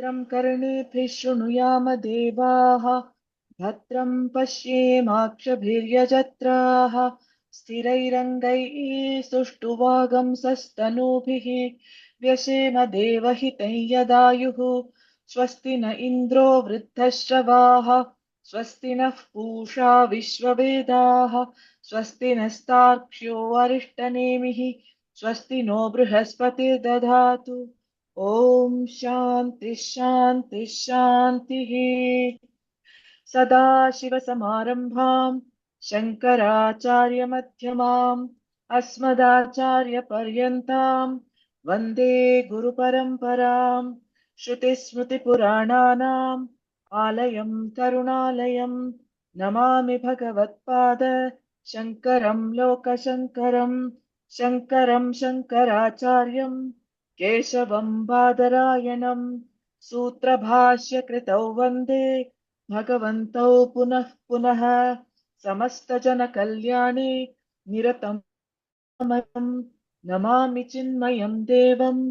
भद्रं कर्णेभिः शृणुयाम देवाः भद्रं पश्येमाक्षभिर्यजत्राः स्थिरैरङ्गैः सुष्ठुवागंसस्तनूभिः व्यशेम देवहितं यदायुः स्वस्ति न इन्द्रो वृद्धश्रवाः स्वस्ति नः पूषा विश्ववेदाः स्वस्ति नस्तार्क्ष्यो अरिष्टनेमिः स्वस्ति नो बृहस्पतिर्दधातु। ॐ शान्ति शान्ति शान्तिः। सदाशिवसमारम्भाम् शङ्कराचार्यमध्यमाम् अस्मदाचार्यपर्यन्ताम् वन्दे गुरुपरम्पराम्। श्रुतिस्मृतिपुराणानाम् आलयम् करुणालयम् नमामि भगवत्पाद शङ्करम् लोकशङ्करम् शङ्करम् शङ्कराचार्यम् केशवम् बादरायणम् सूत्रभाष्यकृतौ वन्दे भगवन्तौ पुनः पुनः समस्तजनकल्याणे निरतमयम् नमामि चिन्मयम् देवम्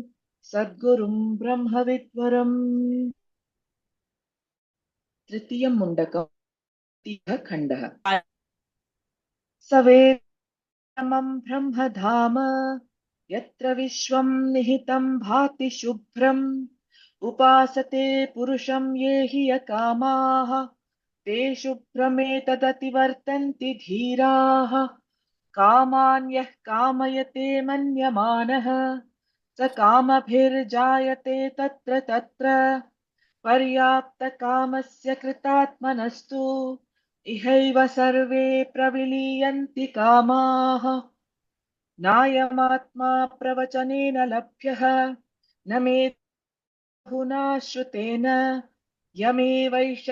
सद्गुरुम् ब्रह्मविद्वरम्। तृतीयं मुण्डकम् खण्डः। सवेदमम् ब्रह्मधाम यत्र विश्वम् निहितम् भाति शुभ्रम् उपासते पुरुषं ये हि यकामाः ते शुभ्रमेतदतिवर्तन्ति धीराः कामान् यः कामयते मन्यमानः स कामभिर्जायते तत्र तत्र पर्याप्तकामस्य कृतात्मनस्तु इहैव सर्वे प्रविलीयन्ति कामाः नायमात्मा प्रवचनेन लभ्यः न मे बहुना श्रुतेन यमेवैष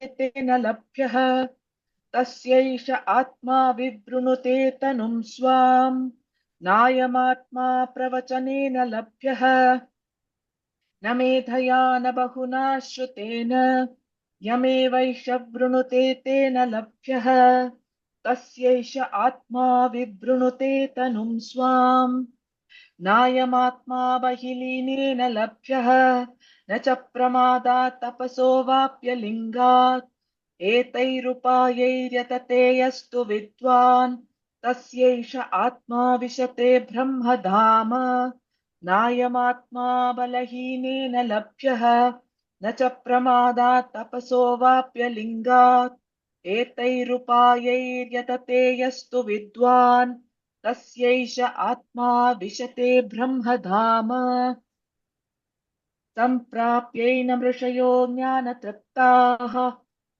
तेन लभ्यः तस्यैष आत्मा विवृणुते तनुं स्वाम् नायमात्मा प्रवचनेन लभ्यः न मेधया न बहुना श्रुतेन यमेवैष वृणुते तेन लभ्यः तस्यैष आत्मा विवृणुते तनुं स्वाम् नायमात्मा बहिलीनेन लभ्यः न च प्रमादात् तपसो वाप्यलिङ्गात् एतैरुपायैर्यतते यस्तु विद्वान् तस्यैष आत्मा विशते ब्रह्मधाम नायमात्मा बलहीनेन लभ्यः न च प्रमादात् तपसो वाप्यलिङ्गात् एतैरुपायैर्यतते यस्तु विद्वान् तस्यैष आत्मा विशते ब्रह्मधाम सम्प्राप्यैनं ऋषयो ज्ञानतृप्ताः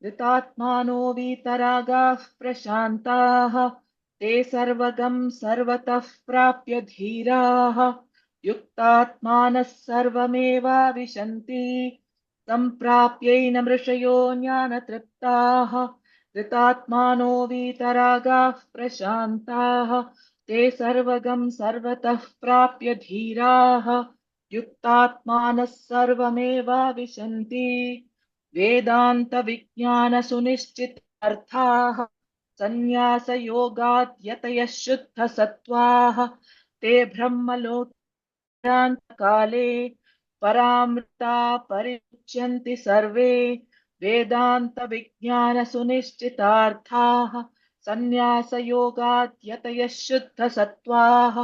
कृतात्मानो वीतरागाः प्रशान्ताः ते सर्वगं सर्वतः प्राप्य धीराः युक्तात्मानः सर्वमेवाविशन्ति सम्प्राप्यैनं ऋषयो ज्ञानतृप्ताः कृतात्मानो वीतरागाः प्रशान्ताः ते सर्वगं सर्वतः प्राप्य धीराः युक्तात्मानः सर्वमेवाविशन्ति वेदान्तविज्ञानसुनिश्चितार्थाः सन्न्यासयोगात् यतयः शुद्धसत्त्वाः ते ब्रह्मलोकान्तकाले परामृता परिमुच्यन्ति सर्वे वेदान्तविज्ञानसुनिश्चितार्थाः सन्न्यासयोगात् यतयः शुद्धसत्त्वाः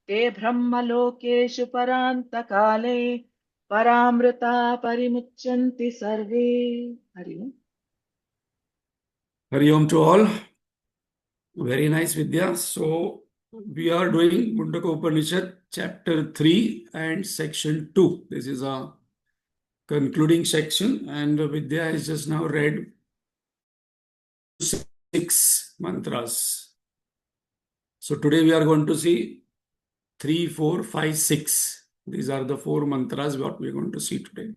ते ब्रह्मलोकेषु परान्तकाले परामृता परिमुच्यन्ति सर्वे। हरि ओम्। Hari Om to all. Very nice, Vidya. So, we are doing Mundakopanishad chapter 3 and section 2. This is a concluding section, and Vidya has just now read 6 mantras. So, today we are going to see 3, 4, 5, 6. These are the 4 mantras what we are going to see today.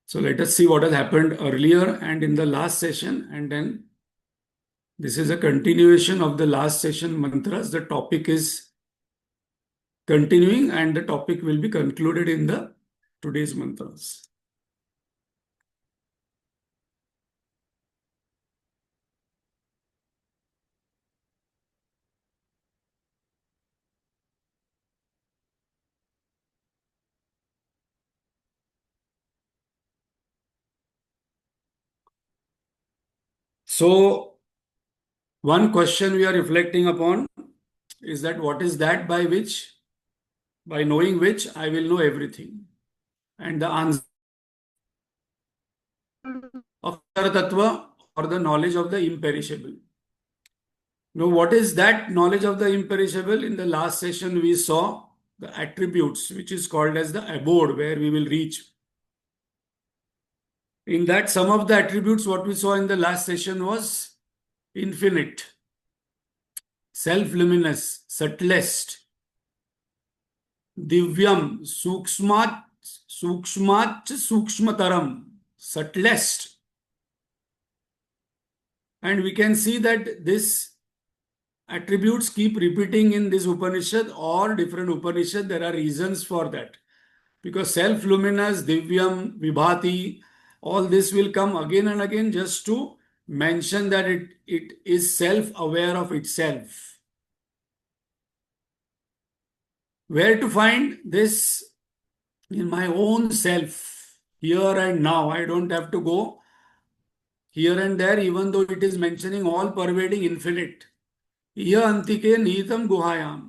So, let us see what has happened earlier and in the last session, and then this is a continuation of the last session mantras. The topic is continuing and the topic will be concluded in the today's mantras. So, one question we are reflecting upon is that what is that by which, by knowing which, I will know everything? And the answer of Tattva or the knowledge of the imperishable. Now, what is that knowledge of the imperishable? In the last session, we saw the attributes, which is called as the abode, where we will reach. In that, some of the attributes, what we saw in the last session was infinite, self-luminous, subtlest, divyam, sukshmat, sukshmataram, subtlest. And we can see that this attributes keep repeating in this Upanishad or different Upanishad. There are reasons for that. Because self-luminous, divyam, vibhati, all this will come again and again just to mention that it is self-aware of itself. Where to find this? In my own self, here and now. I don't have to go here and there, even though it is mentioning all pervading infinite. Iya antike nihitam guhayam.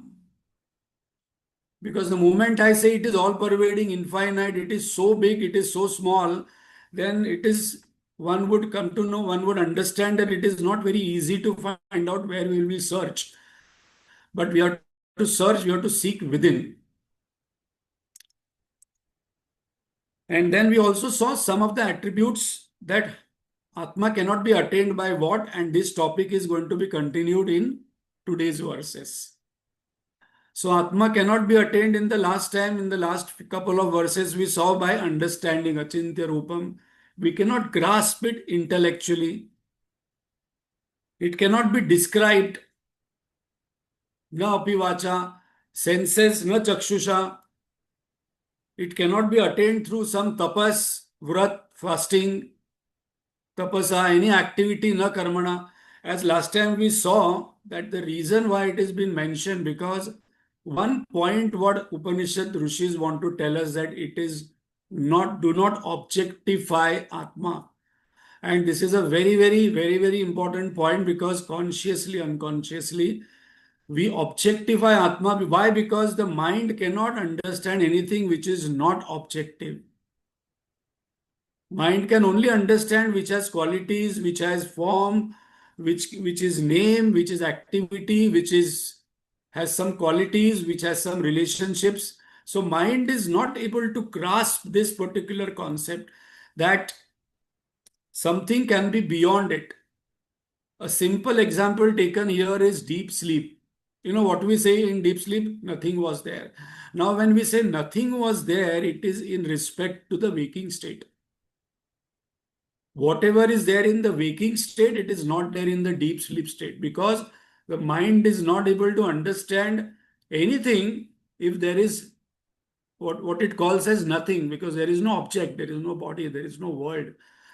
Because the moment I say it is all pervading, infinite, it is so big, it is so small, then it is, one would come to know, one would understand that it is not very easy to find out where we will search. But we have to search, we have to seek within. And then we also saw some of the attributes that Atma cannot be attained by what, and this topic is going to be continued in today's verses. So Atma cannot be attained in the last time, in the last couple of verses we saw by understanding Achintya Rupam. We cannot grasp it intellectually. It cannot be described. Na api vacha, senses, na chakshusha. It cannot be attained through some tapas, vrat, fasting, tapasa, any activity, na karmana. As last time we saw that the reason why it has been mentioned, because one point what Upanishad Rishis want to tell us, that it is not, do not objectify Atma. And this is a very, very, very, very important point, because consciously, unconsciously, we objectify Atma. Why? Because the mind cannot understand anything which is not objective. Mind can only understand which has qualities, which has form, which is name, which is activity, which is has some qualities, which has some relationships. So mind is not able to grasp this particular concept that something can be beyond it. A simple example taken here is deep sleep. You know what we say in deep sleep? Nothing was there. Now, when we say nothing was there, it is in respect to the waking state. Whatever is there in the waking state, it is not there in the deep sleep state, because the mind is not able to understand anything if there is what it calls as nothing, because there is no object, there is no body, there is no world,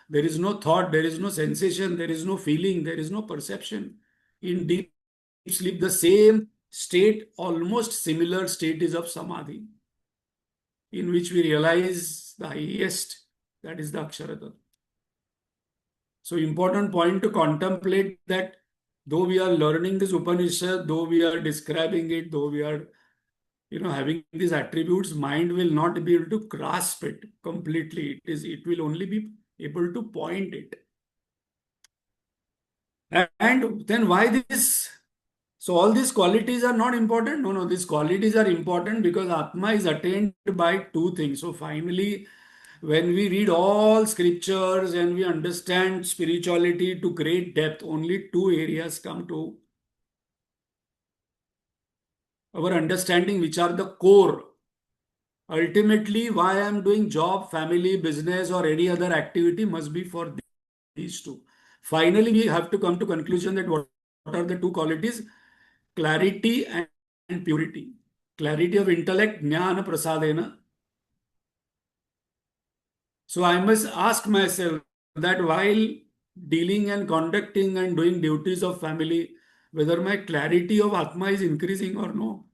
there is no thought, there is no sensation, there is no feeling, there is no perception. In deep sleep, the same state, almost similar state, is of samadhi, in which we realize the highest, that is the Akshara. So important point to contemplate that though we are learning this Upanishad, though we are describing it, though we are having these attributes, mind will not be able to grasp it completely. It will only be able to point it. And then why this? So all these qualities are not important? No, these qualities are important because Atma is attained by two things. So finally, when we read all scriptures and we understand spirituality to great depth, only two areas come to our understanding, which are the core. Ultimately, why I am doing job, family, business, or any other activity must be for these two. Finally, we have to come to conclusion that what are the two qualities? Clarity and purity. Clarity of intellect, jnana prasadena. So I must ask myself that while dealing and conducting and doing duties of family, whether my clarity of Atma is increasing or no.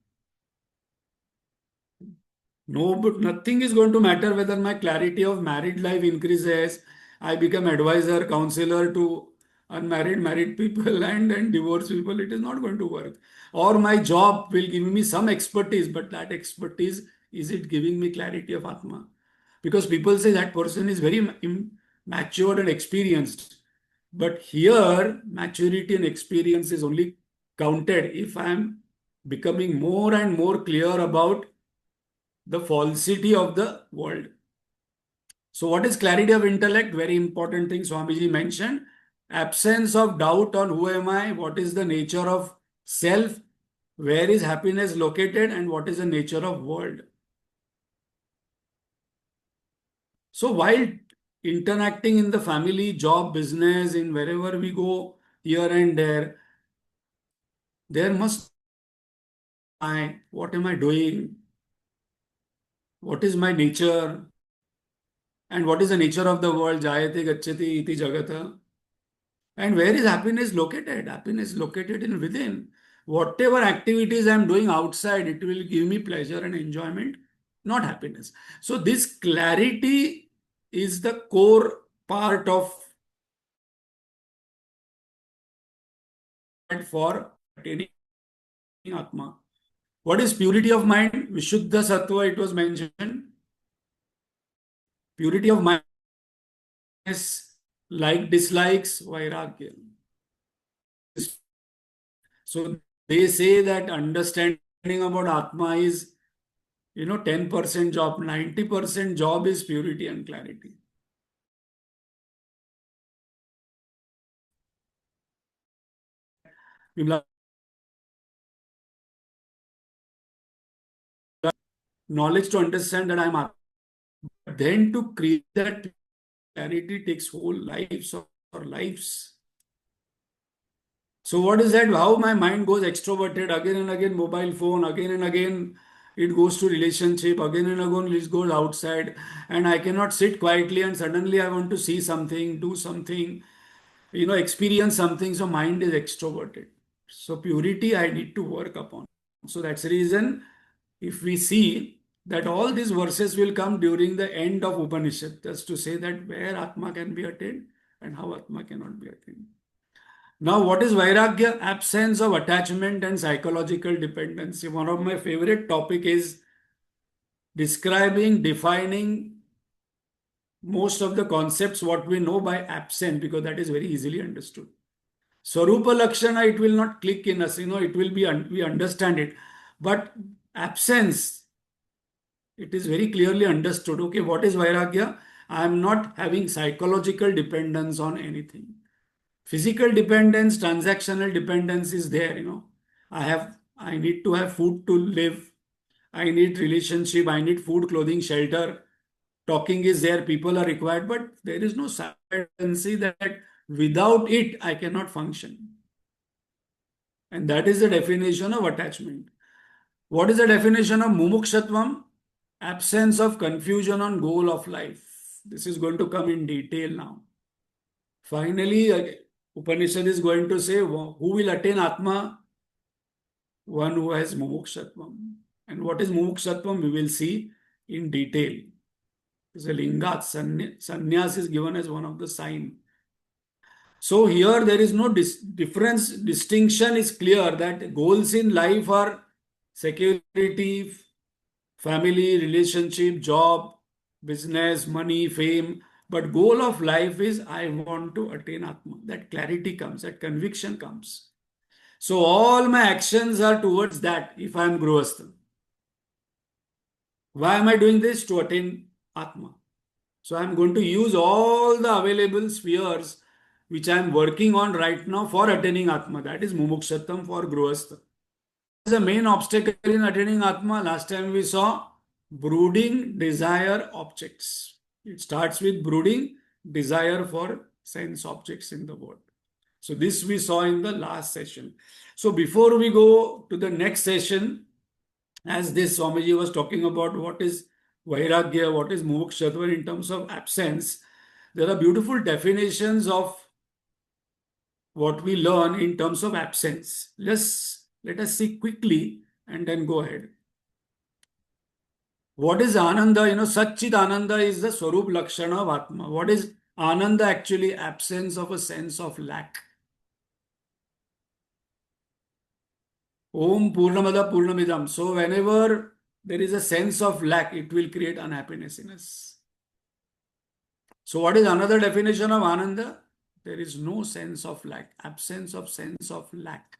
No, but nothing is going to matter whether my clarity of married life increases. I become advisor, counselor to unmarried, married people, and divorced people, it is not going to work. Or my job will give me some expertise, but that expertise, is it giving me clarity of Atma? Because people say that person is very matured and experienced. But here, maturity and experience is only counted if I am becoming more and more clear about the falsity of the world. So, what is clarity of intellect? Very important thing Swamiji mentioned. Absence of doubt on who am I, what is the nature of self, where is happiness located, and what is the nature of world. So, while interacting in the family, job, business, in wherever we go, here and there must what am I doing? What is my nature? And what is the nature of the world? Jayate gacchati iti jagata. And where is happiness located? Happiness located in within. Whatever activities I'm doing outside, it will give me pleasure and enjoyment, not happiness. So this clarity is the core part of for attaining Atma. What is purity of mind? Vishuddha Sattva, it was mentioned. Purity of mind is like dislikes, Vairagya. So they say that understanding about Atma is 10% job, 90% job is purity and clarity. Vimla, knowledge to understand that I'm Atma. Then to create that clarity takes whole lives or lives. So what is that? How my mind goes extroverted again and again, mobile phone, again and again, it goes to relationship, again and again, it goes outside, and I cannot sit quietly and suddenly I want to see something, do something, experience something. So mind is extroverted. So purity I need to work upon. So that's the reason if we see that all these verses will come during the end of Upanishad, just to say that where Atma can be attained and how Atma cannot be attained. Now, what is Vairagya? Absence of attachment and psychological dependency. One of my favorite topic is describing, defining most of the concepts what we know by absent, because that is very easily understood. Swarupa Lakshana, it will not click in us, it will be, we understand it. But absence, it is very clearly understood. Okay, what is Vairagya? I am not having psychological dependence on anything. Physical dependence, transactional dependence is there. I need to have food to live. I need relationship. I need food, clothing, shelter. Talking is there. People are required, but there is no dependency that without it, I cannot function. And that is the definition of attachment. What is the definition of mumukshatvam? Absence of confusion on goal of life. This is going to come in detail now. Finally, Upanishad is going to say who will attain Atma? One who has mumukshatvam. And what is mumukshatvam? We will see in detail. It's a lingat. Sannyas is given as one of the sign. So here there is no difference. Distinction is clear that goals in life are security, family, relationship, job, business, money, fame. But goal of life is I want to attain Atma. That clarity comes, that conviction comes. So all my actions are towards that if I am Grihastha. Why am I doing this? To attain Atma. So I am going to use all the available spheres which I am working on right now for attaining Atma. That is Mumukshattam for Grihastha. The main obstacle in attaining Atma, last time we saw brooding desire objects. It starts with brooding desire for sense objects in the world. So this we saw in the last session. So before we go to the next session, as this Swamiji was talking about what is Vairagya, what is Mumukshatva in terms of absence, there are beautiful definitions of what we learn in terms of absence. Let us see quickly and then go ahead. What is Ananda? Satchit Ananda is the Swarup Lakshana of Atma. What is Ananda actually absence of a sense of lack. Om Purnamada Purnamidam. So whenever there is a sense of lack, it will create unhappiness in us. So what is another definition of Ananda? There is no sense of lack, absence of sense of lack.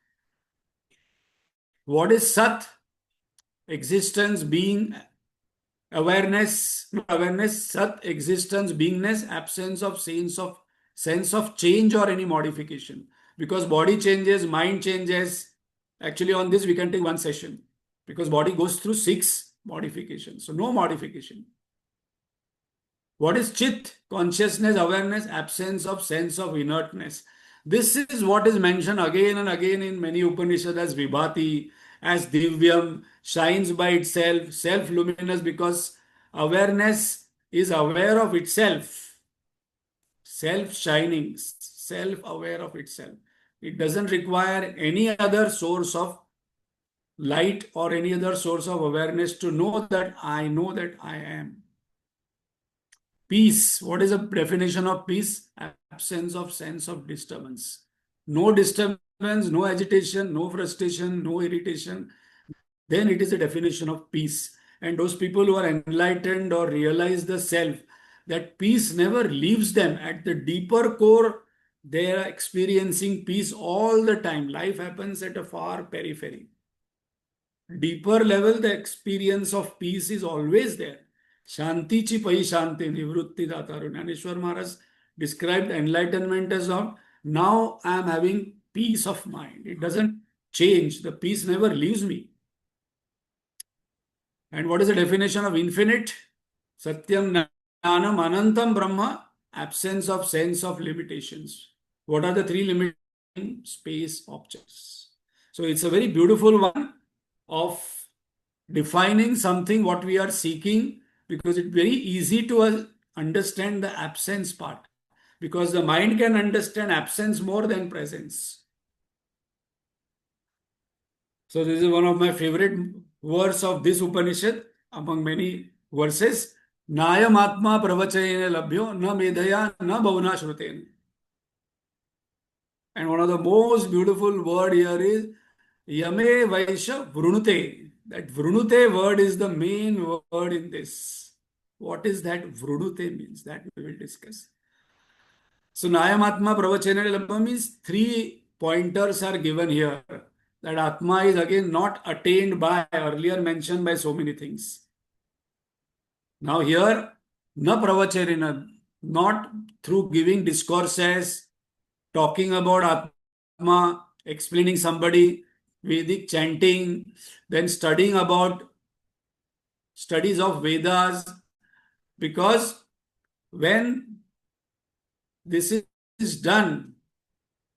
What is Sat? Existence, being, awareness, Sat, existence, beingness, absence of sense of change or any modification. Because body changes, mind changes. Actually, on this we can take one session because body goes through 6 modifications. So no modification. What is Chit? Consciousness, awareness, absence of sense of inertness. This is what is mentioned again and again in many Upanishads as Vibhati, as Divyam, shines by itself, self-luminous, because awareness is aware of itself, self-shining, self-aware of itself. It doesn't require any other source of light or any other source of awareness to know that I am. Peace. What is the definition of peace? Absence of sense of disturbance. No disturbance, no agitation, no frustration, no irritation. Then it is a definition of peace. And those people who are enlightened or realize the self, that peace never leaves them. At the deeper core, they are experiencing peace all the time. Life happens at a far periphery. Deeper level, the experience of peace is always there. Shanti chi pai shanti nivrutti dataru. Jnaneshwar Maharaj described enlightenment as of now I am having peace of mind. It doesn't change. The peace never leaves me. And what is the definition of infinite? Satyam Jnanam Anantam Brahma, absence of sense of limitations. What are the 3 limiting space objects? So it's a very beautiful one of defining something what we are seeking, because it's very easy to understand the absence part, because the mind can understand absence more than presence. So this is one of my favorite verse of this Upanishad among many verses. Nayam atma pravachayene labhyo na medhaya na bhavna shruten. And one of the most beautiful word here is Yame Vaisha Vrunute. That Vrunute word is the main word in this. What is that Vrunute means? That we will discuss. So Nayam Atma Pravachanale Labha means 3 pointers are given here. That Atma is again not attained by, earlier mentioned by so many things. Now here, na pravacharina, not through giving discourses, talking about Atma, explaining somebody, Vedic chanting, then studying about studies of Vedas, because when this is done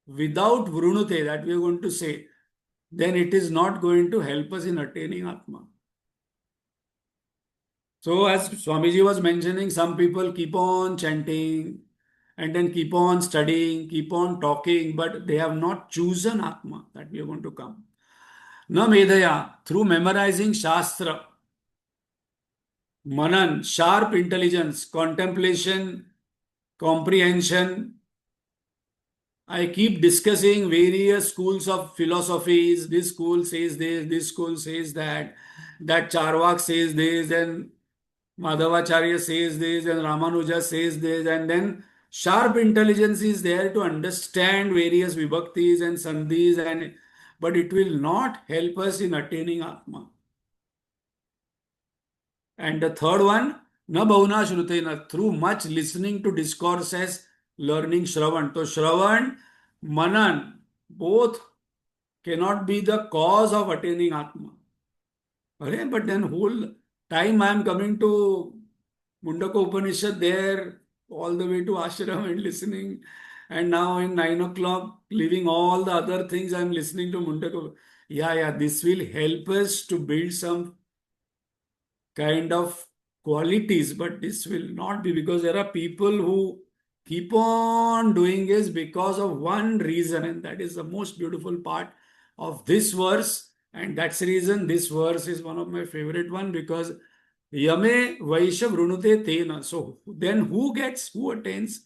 without Vrunute, that we are going to say, then it is not going to help us in attaining Atma. So as Swamiji was mentioning, some people keep on chanting and then keep on studying, keep on talking, but they have not chosen Atma, that we are going to come. Na medhaya, through memorizing Shastra, Manan, sharp intelligence, contemplation, comprehension. I keep discussing various schools of philosophies. This school says this school says that Charvak says this, and Madhavacharya says this, and Ramanuja says this, and then sharp intelligence is there to understand various vibhaktis and sandhis, but it will not help us in attaining Atma. And the third one, na bhavna shrutena, through much listening to discourses, learning Shravan. So Shravan, Manan, both cannot be the cause of attaining Atma. Okay? But then whole time I am coming to Mundakopanishad there, all the way to ashram and listening. And now in 9 o'clock, leaving all the other things, I am listening to Mundako. Yeah, this will help us to build some kind of qualities, but this will not be, because there are people who keep on doing this because of one reason, and that is the most beautiful part of this verse. And that's the reason this verse is one of my favorite one, because Yame Vaisha Vrunute Tena. So then who attains?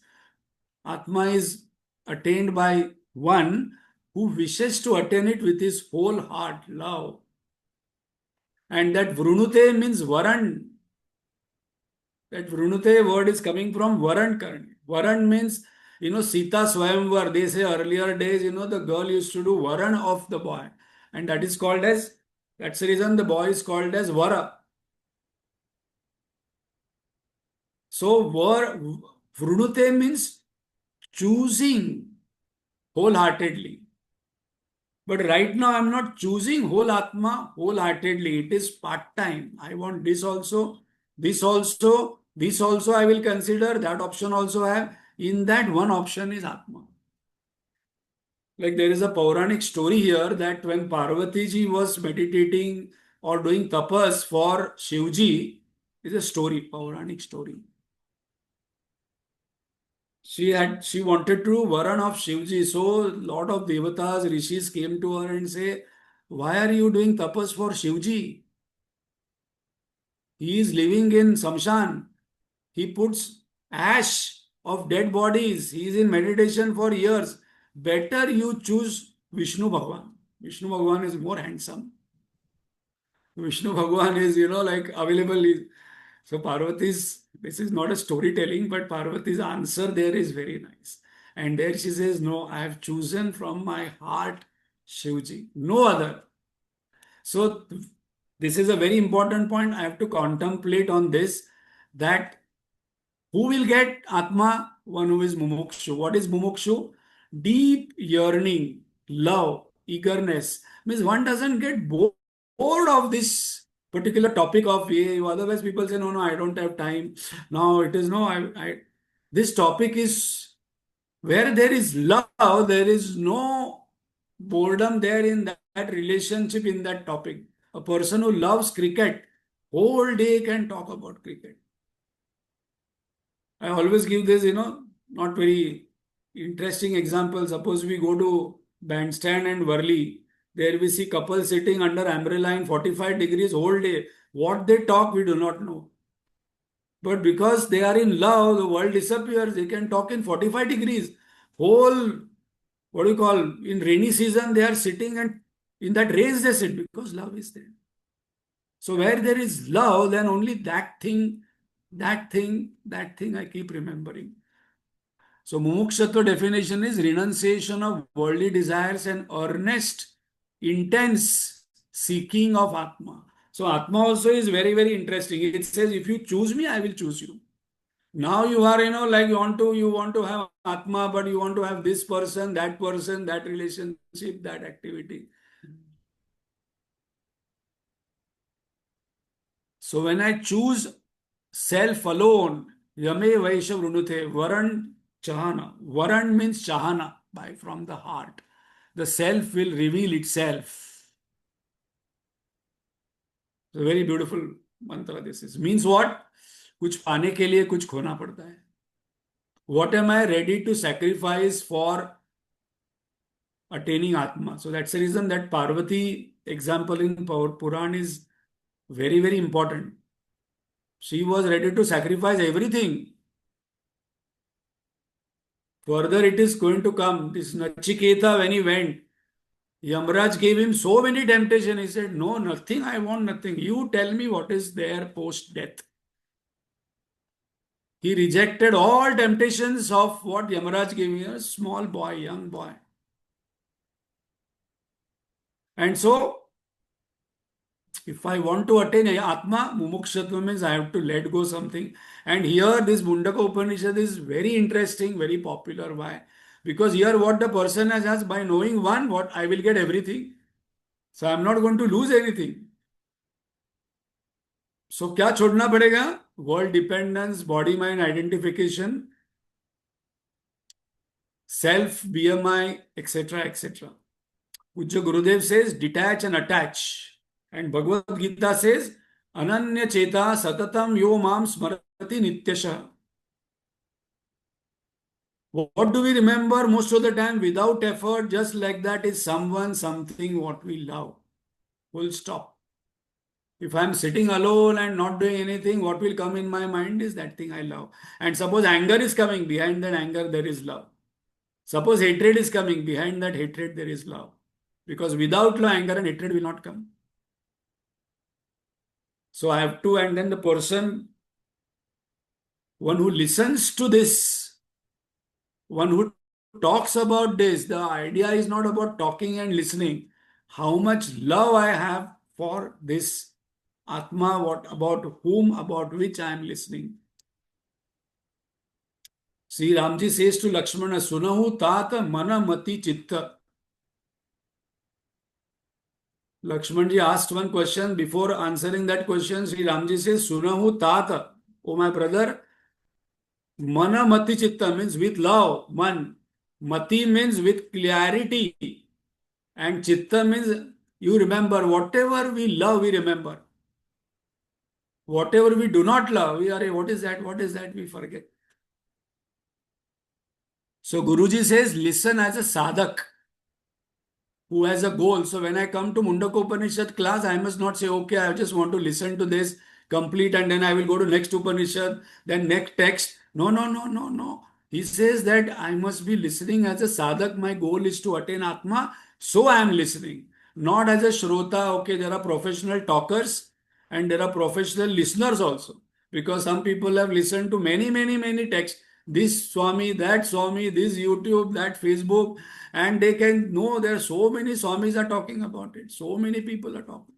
Atma is attained by one who wishes to attain it with his whole heart, love. And that vrunute means varan. That vrunute word is coming from varan karne. Varan means, Sita Swayamvar. They say earlier days, the girl used to do varan of the boy. And that is called as, that's the reason the boy is called as vara. So, vrunute means choosing wholeheartedly. But right now, I'm not choosing whole Atma wholeheartedly. It is part time. I want this also, this also I will consider. That option also I have. In that, one option is Atma. Like there is a Pauranic story here that when Parvati ji was meditating or doing tapas for Shivji, is a story, Pauranic story. She wanted to do Varan of Shivji. So lot of devatas, rishis came to her and say, why are you doing tapas for Shivji? He is living in Samshan. He puts ash of dead bodies. He is in meditation for years. Better you choose Vishnu Bhagwan. Vishnu Bhagwan is more handsome. Vishnu Bhagwan is, like available. So Parvati's, this is not a storytelling, but Parvati's answer there is very nice. And there she says, no, I have chosen from my heart Shivji, no other. So this is a very important point. I have to contemplate on this, that who will get Atma? One who is Mumukshu. What is Mumukshu? Deep yearning, love, eagerness. Means one doesn't get bored of this particular topic of otherwise people say, no, no, I don't have time. Now it is no, this topic is where there is love, there is no boredom there in that relationship, in that topic. A person who loves cricket, whole day can talk about cricket. I always give this, not very interesting example. Suppose we go to Bandstand and Worli. There we see couples sitting under umbrella in 45 degrees whole day. What they talk, we do not know. But because they are in love, the world disappears. They can talk in 45 degrees. Whole, what do you call, in rainy season, they are sitting and in that race they sit because love is there. So where there is love, then only that thing I keep remembering. So mumukshatva definition is renunciation of worldly desires and earnest, intense seeking of Atma. So Atma also is very, very interesting. It says, if you choose me, I will choose you. Now you are, like you want to have Atma, but you want to have this person, that relationship, that activity. So when I choose self alone, Yame Vaishav Runute, Varan Chahana. Varan means Chahana, by from the heart. The self will reveal itself. It's a very beautiful mantra this is. Means what? कुछ पाने के लिए कुछ खोना पड़ता है. What am I ready to sacrifice for attaining Atma? So that's the reason that Parvati example in Puran is very, very important. She was ready to sacrifice everything. Further, it is going to come. This Nachiketa, when he went, Yamraj gave him so many temptations. He said, no, nothing. I want nothing. You tell me what is there post death. He rejected all temptations of what Yamaraj gave him, a small boy, young boy. And so, if I want to attain Atma, Mumukshatva means I have to let go something. And here, this Mundakopanishad is very interesting, very popular. Why? Because here, what the person has asked, by knowing one, what I will get everything. So, I'm not going to lose anything. So, क्या छोड़ना पड़ेगा? World dependence, body mind identification, self, BMI, etc., etc. Pujya Gurudev says, detach and attach. And Bhagavad Gita says, Ananya Cheta Satatam Yo Mam Smarati Nityasha. What do we remember most of the time without effort, just like that, is someone, something, what we love. Full stop. If I'm sitting alone and not doing anything, what will come in my mind is that thing I love. And suppose anger is coming, behind that anger there is love. Suppose hatred is coming, behind that hatred there is love. Because without love, anger and hatred will not come. So I have to, and then the person, one who listens to this, one who talks about this, the idea is not about talking and listening. How much love I have for this Atma, what about whom, about which I am listening. Sri Ramji says to Lakshmana, Sunahu tata mana mati chitta. Lakshmanji asked one question. Before answering that question, Sri Ramji says, Sunahu tata. Oh, my brother, mana mati chitta means with love, man. Mati means with clarity. And chitta means you remember. Whatever we love, we remember. Whatever we do not love, we are, what is that? What is that? We forget. So Guruji says, listen as a sadhak who has a goal. So when I come to Mundakopanishad class, I must not say, okay, I just want to listen to this complete and then I will go to next Upanishad, then next text. No, no, no, no, no. He says that I must be listening as a sadhak. My goal is to attain Atma. So I am listening. Not as a Shrota. Okay, there are professional talkers and there are professional listeners also. Because some people have listened to many, many, many texts. This Swami, that Swami, this YouTube, that Facebook, and they can know there are so many Swamis are talking about it. So many people are talking.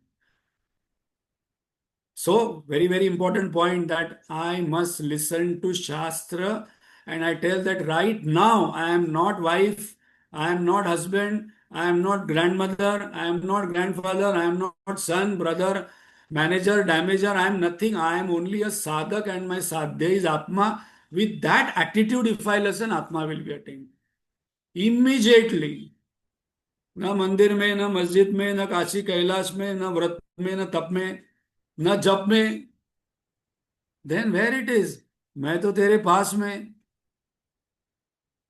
So, very, very important point that I must listen to Shastra. And I tell that right now, I am not wife, I am not husband, I am not grandmother, I am not grandfather, I am not son, brother, manager, damager, I am nothing. I am only a sadhak and my sadhya is Atma. With that attitude, if I listen, Atma will be attained. Immediately. न मंदिर में, न मस्जिद में, न काशी कैलाश में, न व्रत में, न तप में, न जप में, देन वेयर इट इज, मैं तो तेरे पास में,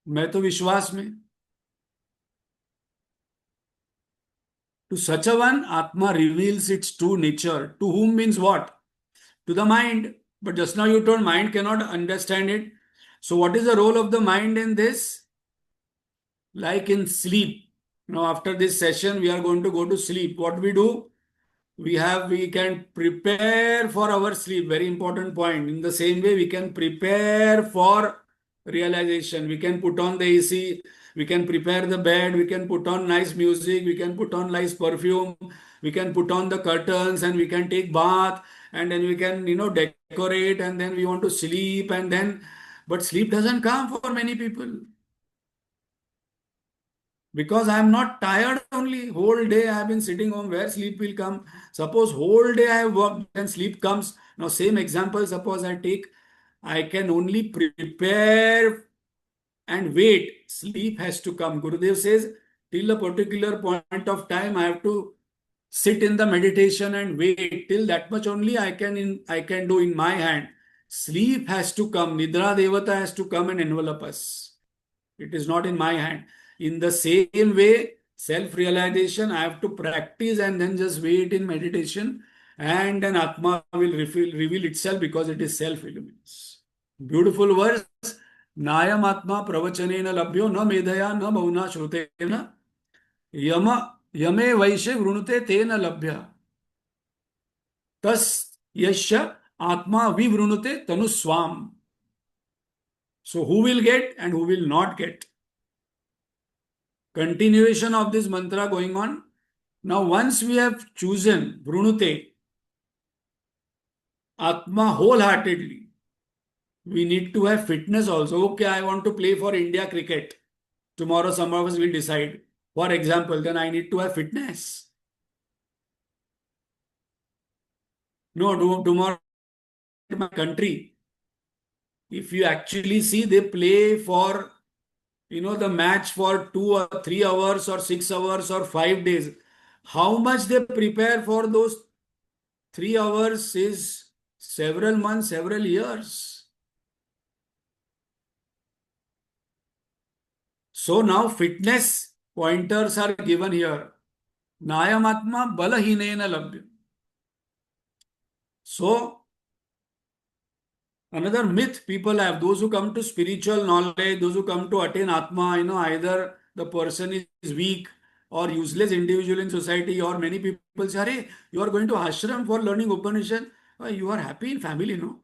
मैं तो विश्वास में. To such a one, Atma reveals its true nature. To whom means what? To the mind. But just now you told mind cannot understand it. So what is the role of the mind in this? Like in sleep. Now after this session, we are going to go to sleep. What we do? We can prepare for our sleep. Very important point. In the same way, we can prepare for realization. We can put on the AC, we can prepare the bed, we can put on nice music, we can put on nice perfume, we can put on the curtains and we can take bath and then we can, decorate and then we want to sleep and then, but sleep doesn't come for many people. Because I am not tired only. Whole day I have been sitting home. Where sleep will come? Suppose whole day I have worked, then sleep comes. Now same example, suppose I take, I can only prepare and wait. Sleep has to come. Gurudev says, till a particular point of time, I have to sit in the meditation and wait. Till that much only I can do in my hand. Sleep has to come. Nidra Devata has to come and envelop us. It is not in my hand. In the same way, self-realization, I have to practice and then just wait in meditation, and then Atma will reveal itself because it is self-illuminance. Beautiful verse. Nayam Atma pravachanena labhyo na medhaya na bhavna shrutena yame vaishe vrunute tena labhya tas yasya Atma vivrunute tanuswam. So who will get and who will not get? Continuation of this mantra going on. Now, once we have chosen Vrunute, Atma wholeheartedly, we need to have fitness also. Okay, I want to play for India cricket. Tomorrow, some of us will decide. For example, then I need to have fitness. No, tomorrow, my country. If you actually see, they play for the match for 2 or 3 hours or 6 hours or 5 days. How much they prepare for those 3 hours is several months, several years. So now fitness pointers are given here. Nayamatma balahinena labhya. So, another myth people have, those who come to spiritual knowledge, those who come to attain Atma, either the person is weak or useless individual in society, or many people say, Arey, you are going to ashram for learning Upanishad, you are happy in family, no?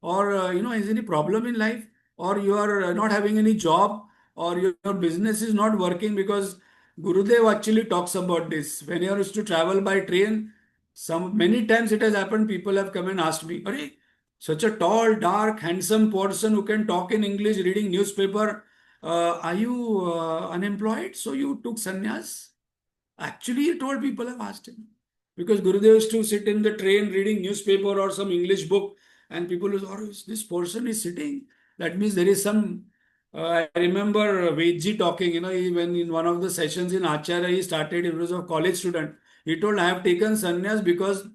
Or, is any problem in life, or you are not having any job, or your business is not working, because Gurudev actually talks about this. When you used to travel by train, many times it has happened, people have come and asked me, Arey, such a tall, dark, handsome person who can talk in English, reading newspaper. Are you unemployed? So you took sannyas? Actually, he told, people have asked him. Because Gurudev used to sit in the train reading newspaper or some English book, and people was, oh, this person is sitting. That means there is some. I remember Vedji talking, when in one of the sessions in Acharya, he started, he was a college student. He told, I have taken sannyas because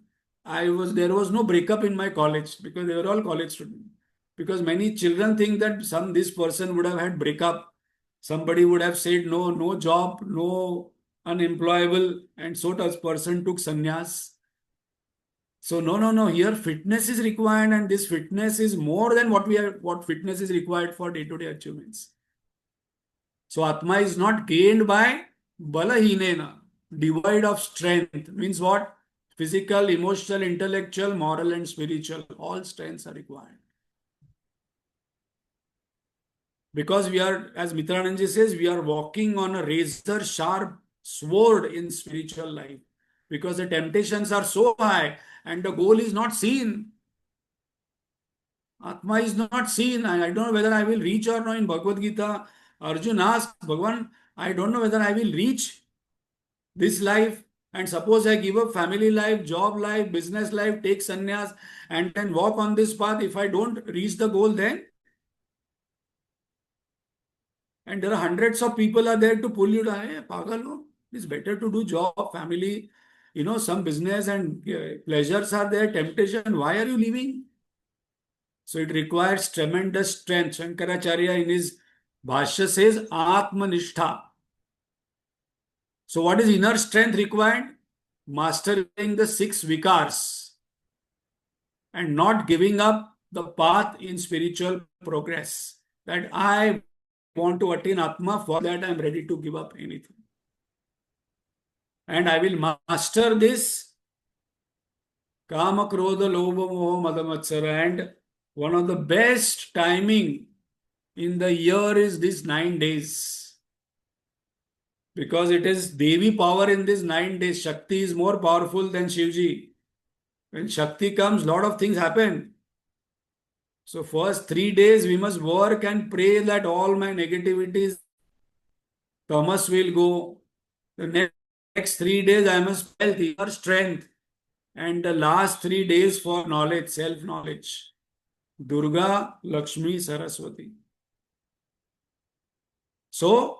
there was no breakup in my college, because they were all college students. Because many children think that this person would have had breakup. Somebody would have said, no, no job, no unemployable, and so that person took sannyas. So no, no, no. Here fitness is required, and this fitness is more than what fitness is required for day-to-day achievements. So Atma is not gained by balahinena, devoid of strength. Means what? Physical, emotional, intellectual, moral, and spiritual. All strengths are required. Because we are, as Mitrananji says, we are walking on a razor sharp sword in spiritual life. Because the temptations are so high and the goal is not seen. Atma is not seen. I don't know whether I will reach or not. In Bhagavad Gita, Arjun asked Bhagavan, I don't know whether I will reach this life. And suppose I give up family life, job life, business life, take sannyas, and then walk on this path. If I don't reach the goal, then. And there are hundreds of people are there to pull you down. Hey, pagal ho. It's better to do job, family, some business and pleasures are there, temptation. Why are you leaving? So it requires tremendous strength. Shankaracharya in his Bhashya says Atmanishtha. So what is inner strength required? Mastering the six vikars and not giving up the path in spiritual progress. That I want to attain Atma, for that I am ready to give up anything. And I will master this Kama, Krodha, Lobha, Moha, Madamatsara. And one of the best timing in the year is these 9 days. Because it is Devi power in these 9 days. Shakti is more powerful than Shivji. When Shakti comes, lot of things happen. So first 3 days we must work and pray that all my negativities, tamas will go. The next 3 days I must health, inner strength. And the last 3 days for knowledge, self-knowledge. Durga, Lakshmi, Saraswati. So,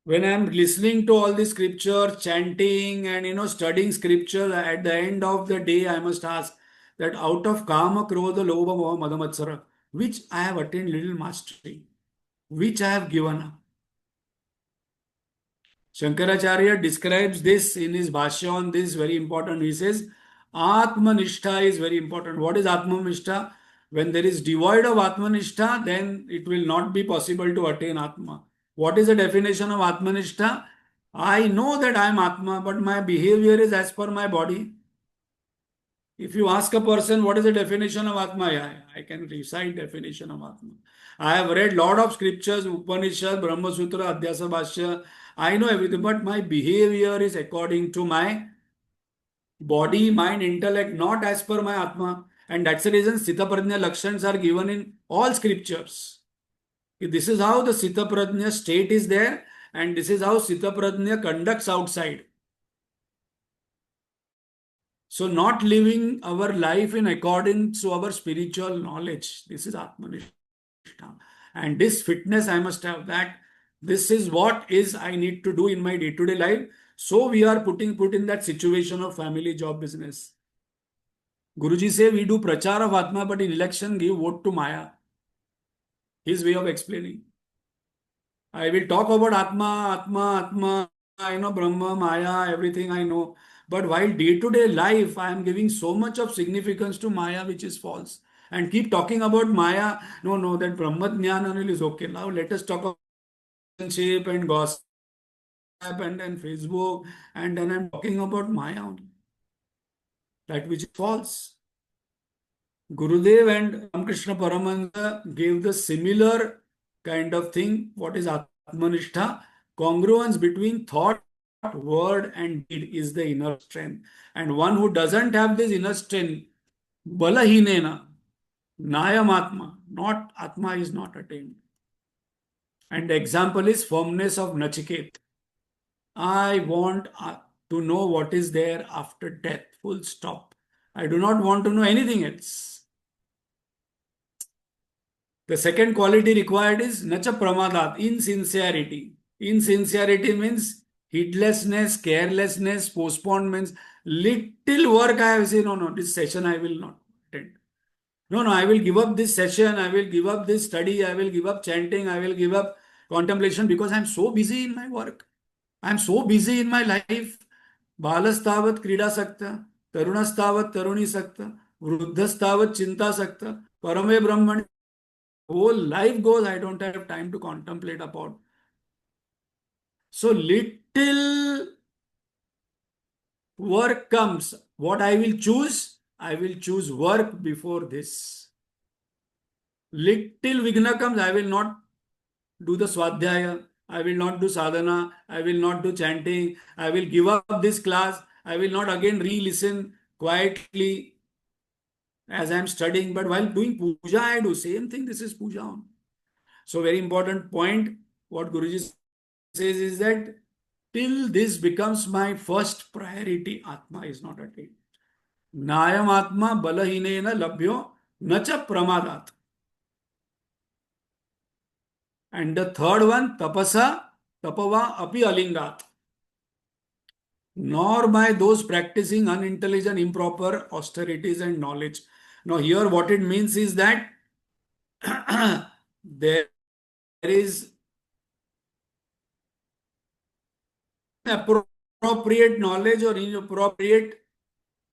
when I'm listening to all the scripture, chanting and studying scripture, at the end of the day, I must ask that out of Kama, Krodha, Lobha, Moha, Madamatsara, which I have attained little mastery, which I have given up. Shankaracharya describes this in his Bhashya on this, very important. He says, Atmanishtha is very important. What is Atmanishtha? When there is devoid of Atmanishtha, then it will not be possible to attain Atma. What is the definition of Atmanishtha? I know that I am Atma, but my behavior is as per my body. If you ask a person what is the definition of Atma, yeah, I can recite definition of Atma. I have read lot of scriptures, Upanishad, Brahma Sutra, Adhyasa Bhashya. I know everything, but my behavior is according to my body, mind, intellect, not as per my Atma. And that's the reason Sthita Prajna Lakshans are given in all scriptures. This is how the Sthita Prajna state is there, and this is how Sthita Prajna conducts outside. So not living our life in accordance to our spiritual knowledge. This is Atmanishtha. And this fitness I must have, that this is what is I need to do in my day-to-day life. So we are put in that situation of family, job, business. Guruji say we do prachar of Atma, but in election give vote to Maya. His way of explaining. I will talk about Atma, Atma, Atma. I know Brahma, Maya, everything I know. But while day-to-day life, I am giving so much of significance to Maya, which is false. And keep talking about Maya. No, no, that Brahmajnana is okay. Now let us talk about relationship and gossip and then Facebook. And then I'm talking about Maya only. That which is false. Gurudev and Ramakrishna Paramahansa gave the similar kind of thing. What is Atmanishtha? Congruence between thought, word, and deed is the inner strength. And one who doesn't have this inner strength, balahinena, nayam atma, not atma is not attained. And the example is firmness of Nachiket. I want to know what is there after death, full stop. I do not want to know anything else. The second quality required is nacha pramadat, insincerity. Insincerity means heedlessness, carelessness, postponements. Little work I have said, no, no, this session I will not attend. No, no, I will give up this session, I will give up this study, I will give up chanting, I will give up contemplation because I am so busy in my work. I am so busy in my life. बालस्तावत् क्रीडा सक्ता तरुणस्तावत् तरुणी सक्ता वृद्धस्तावत् चिंता सक्ता परमे ब्रह्मण whole life goes, I don't have time to contemplate about. So little work comes. What I will choose? I will choose work before this. Little vigna comes, I will not do the swadhyaya. I will not do sadhana. I will not do chanting. I will give up this class. I will not again re-listen quietly as I am studying. But while doing puja, I do same thing. This is puja. So very important point. What Guruji says is that till this becomes my first priority, Atma is not attained. Nayam Atma balahinena labhyo nacha pramadat. And the third one, tapasa tapava api alingat. Nor by those practicing unintelligent, improper austerities and knowledge. Now, here what it means is that there is appropriate knowledge or inappropriate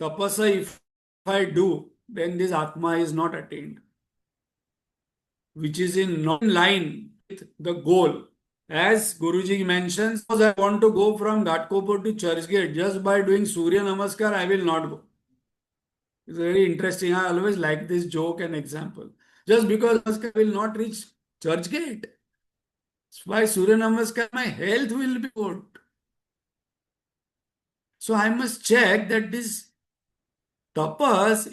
tapasa if I do, then this Atma is not attained, which is in not in line with the goal. As Guruji mentions, I want to go from Ghatkopar to Churchgate just by doing Surya Namaskar, I will not go. It's very interesting. I always like this joke and example. Just because Namaskar will not reach Churchgate. By Surya Namaskar, my health will be good. So I must check that this tapas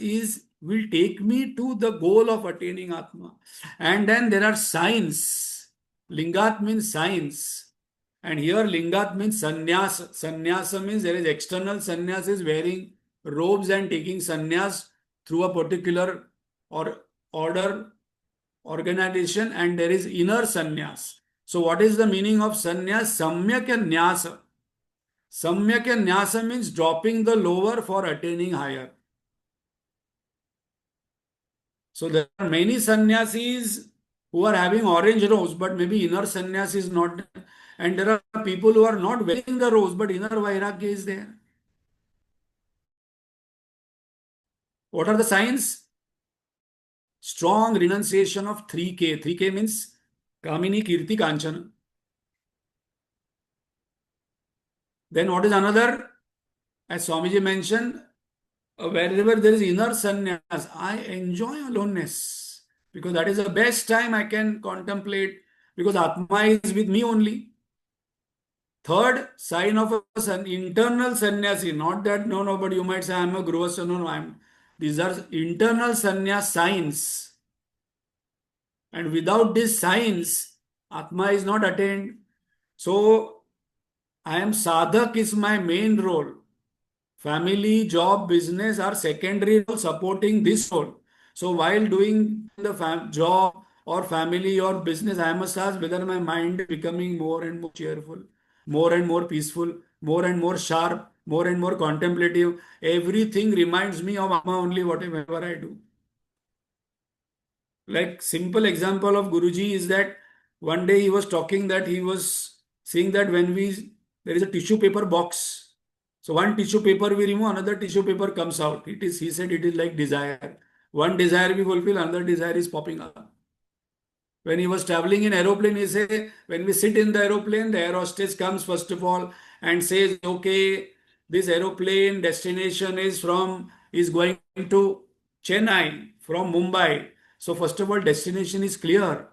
will take me to the goal of attaining Atma. And then there are signs. Lingat means signs. And here Lingat means sannyas. Sannyasa means there is external sannyas is wearing robes and taking sannyas through a particular or order organization, and there is inner sannyas. So what is the meaning of sannyas? Samyak and nyasa. Samyak and nyasa means dropping the lower for attaining higher. So there are many sannyasis who are having orange rose, but maybe inner sannyas is not. And there are people who are not wearing the rose, but inner vairagya is there. What are the signs? Strong renunciation of 3K. 3K means Kamini, Kirti, Kanchana. Then what is another? As Swamiji mentioned, wherever there is inner sannyas, I enjoy aloneness because that is the best time I can contemplate because Atma is with me only. Third sign of an internal sannyasi, not that no, but you might say I am a grihastha. No, these are internal sannyas signs. And without these signs, Atma is not attained. So I am sadhak is my main role. Family, job, business are secondary role supporting this role. So while doing the job or family or business, I must ask whether my mind is becoming more and more cheerful, more and more peaceful, more and more sharp, more and more contemplative. Everything reminds me of Amma only whatever I do. Like simple example of Guruji is that one day he was talking that he was seeing that when there is a tissue paper box. So one tissue paper we remove, another tissue paper comes out. It is, he said, it is like desire. One desire we fulfill, another desire is popping up. When he was traveling in aeroplane, he said, when we sit in the aeroplane, the air hostess comes first of all and says, okay, this aeroplane destination is going to Chennai from Mumbai. So first of all, destination is clear.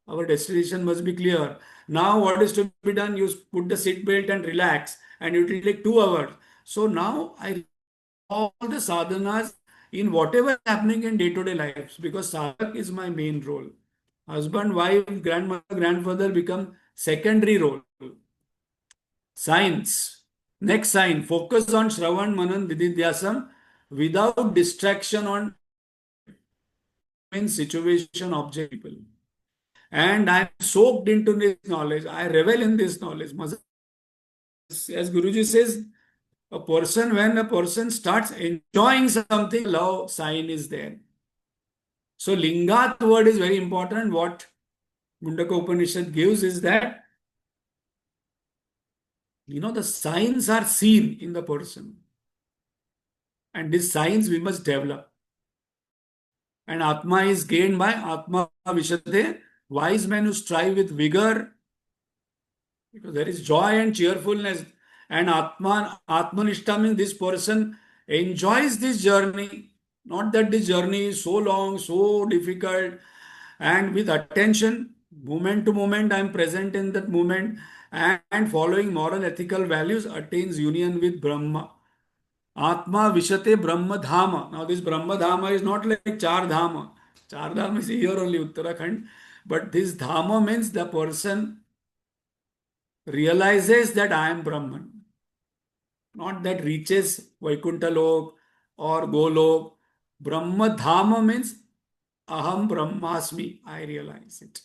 Our destination must be clear. Now what is to be done? You put the seat belt and relax, and it will take 2 hours. So now I all the sadhanas in whatever is happening in day-to-day lives, because sadhak is my main role. Husband, wife, grandmother, grandfather become secondary role. Science. Next sign, focus on Shravan, Manan, Dididhyasam without distraction on situation, object, people. And I'm soaked into this knowledge. I revel in this knowledge. As Guruji says, when a person starts enjoying something, love sign is there. So Lingat word is very important. What Mundakopanishad gives is that, the signs are seen in the person. And these signs we must develop. And Atma is gained by Atma Vishate, wise men who strive with vigor, because there is joy and cheerfulness. And Atmanishta means this person enjoys this journey. Not that this journey is so long, so difficult, and with attention, moment to moment, I am present in that moment, and following moral ethical values attains union with Brahma. Atma Vishate Brahma Dhama. Now, this Brahma Dhama is not like Char Dhama. Char Dhama is here only, Uttarakhand. But this Dhama means the person realizes that I am Brahman. Not that reaches Vaikuntha Lok or Golok. Brahma Dhama means Aham Brahmasmi. I realize it.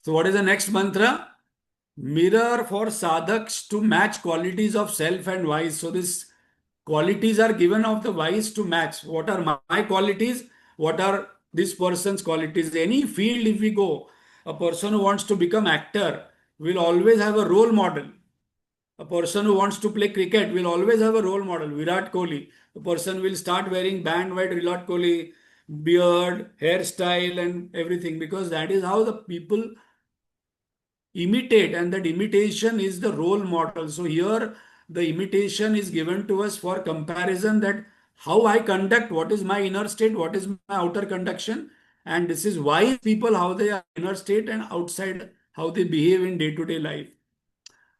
So, what is the next mantra? Mirror for sadhaks to match qualities of self and wise. So, these qualities are given of the wise to match. What are my qualities? What are this person's qualities? Any field, if we go, a person who wants to become actor will always have a role model. A person who wants to play cricket will always have a role model. Virat Kohli. The person will start wearing band white Virat Kohli, beard, hairstyle, and everything, because that is how the people imitate, and that imitation is the role model. So here the imitation is given to us for comparison, that how I conduct, what is my inner state, what is my outer conduction, and this is wise people, how they are inner state and outside, how they behave in day-to-day life.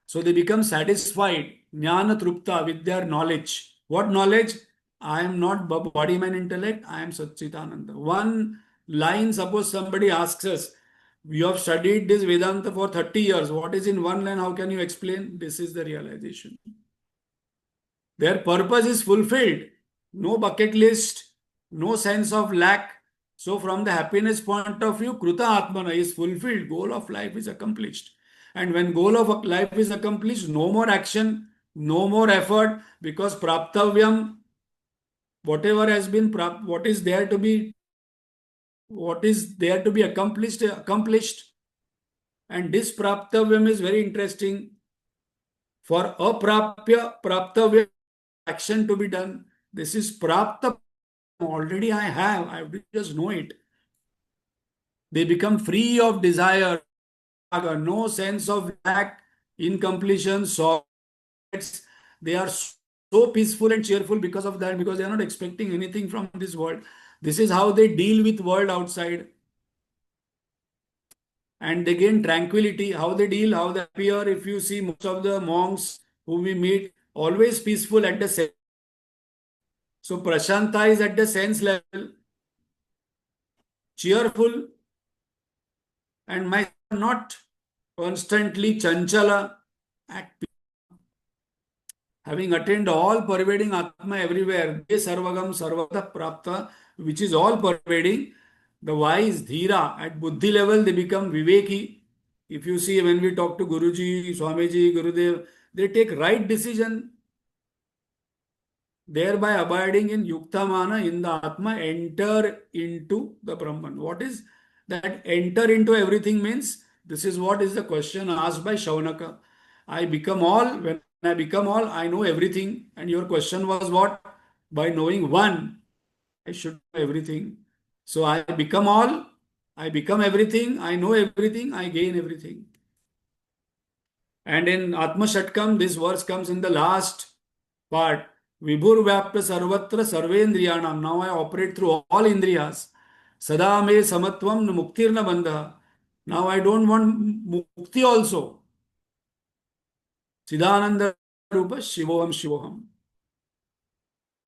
So they become satisfied, jnana trupta, with their knowledge. What knowledge? I am not body, mind, intellect, I am Satchitananda. One line, suppose somebody asks us, you have studied this Vedanta for 30 years. What is in one line? How can you explain? This is the realization. Their purpose is fulfilled. No bucket list, no sense of lack. So from the happiness point of view, Kruta Atmana is fulfilled. Goal of life is accomplished. And when goal of life is accomplished, no more action, no more effort, because Praptavyam, whatever has been, what is there to be accomplished. And this Praptavyam is very interesting. For aprapya, Praptavyam, action to be done. This is Prapta, already I have to just know it. They become free of desire, no sense of lack, incompletion, sorrow. They are so peaceful and cheerful because of that, because they are not expecting anything from this world. This is how they deal with world outside. And they gain tranquility. How they deal, how they appear. If you see most of the monks who we meet, always peaceful at the sense. So Prashanta is at the sense level, cheerful, and my not constantly chanchala, at peace. Having attained all pervading Atma everywhere, De Sarvagam Sarvata Prapta, which is all pervading, the wise, Dhira, at Buddhi level, they become Viveki. If you see, when we talk to Guruji, Swamiji, Gurudev, they take right decision, thereby abiding in Yuktamana, in the Atma, enter into the Brahman. What is that enter into everything means? This is what is the question asked by Shaunaka. I become all. When I become all, I know everything. And your question was what? By knowing one, I should know everything. So I become all, I become everything, I know everything, I gain everything. And in Atma Shatkam, this verse comes in the last part. Vibhur Vyapta Sarvatra Sarvendriyanam. Now I operate through all Indriyas. Sada me samatvam muktirna bandha. Now I don't want mukti also. Chidananda Rupa Shivoham Shivoham.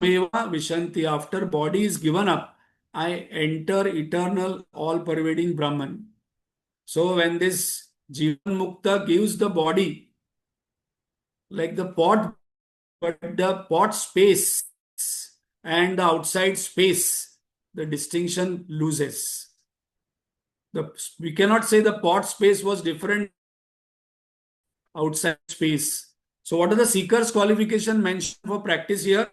Meva Vishanti. After body is given up, I enter eternal, all pervading Brahman. So when this Jivan Mukta gives the body, like the pot, but the pot space and the outside space, the distinction loses. We cannot say the pot space was different outside space. So what are the seeker's qualification mentioned for practice here?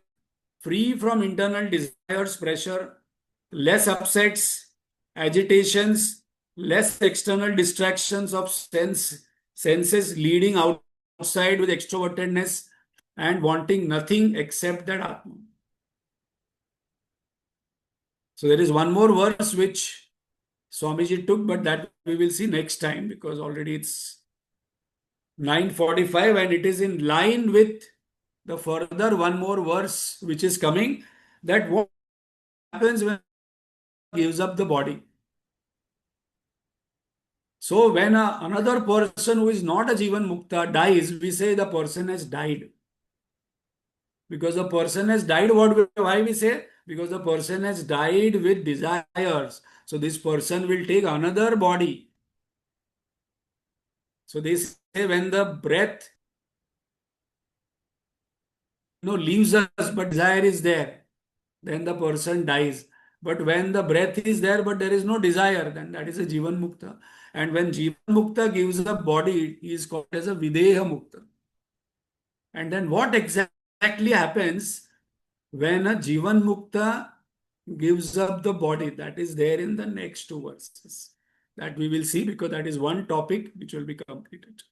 Free from internal desires, pressure, less upsets, agitations, less external distractions of senses leading outside with extrovertedness and wanting nothing except that Atma. So there is one more verse which Swamiji took, but that we will see next time because already it's 9:45 and it is in line with the further one more verse which is coming, that what happens when gives up the body. So when another person who is not a Jivan Mukta dies, we say the person has died. Because the person has died, why we say? Because the person has died with desires. So this person will take another body. So they say when the breath leaves us, but desire is there, then the person dies. But when the breath is there, but there is no desire, then that is a Jivan Mukta. And when Jivan Mukta gives up body, he is called as a Videha Mukta. And then what exactly happens when a Jivan Mukta gives up the body? That is there in the next two verses. That we will see because that is one topic which will be completed.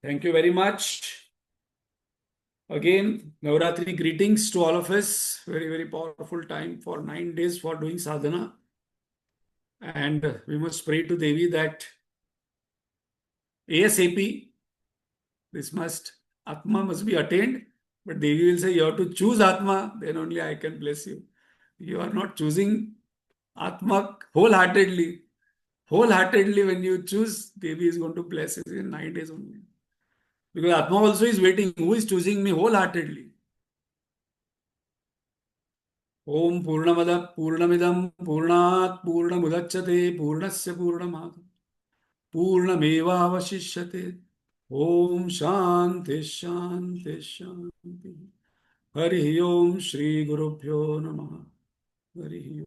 Thank you very much. Again, Navratri greetings to all of us. Very, very powerful time for 9 days for doing sadhana. And we must pray to Devi that ASAP, Atma must be attained. But Devi will say, you have to choose Atma, then only I can bless you. You are not choosing Atma wholeheartedly. Wholeheartedly, when you choose, Devi is going to bless you in 9 days only. Because Atma also is waiting. Who is choosing me wholeheartedly? Om Purnamada Purnamidam Purnat Purnamudachyate Purnasya Purnamad Purnameva Avashishyate. Om Shanti Shanti Shanti. Hari Om Shri Gurubhyo Namaha. Hari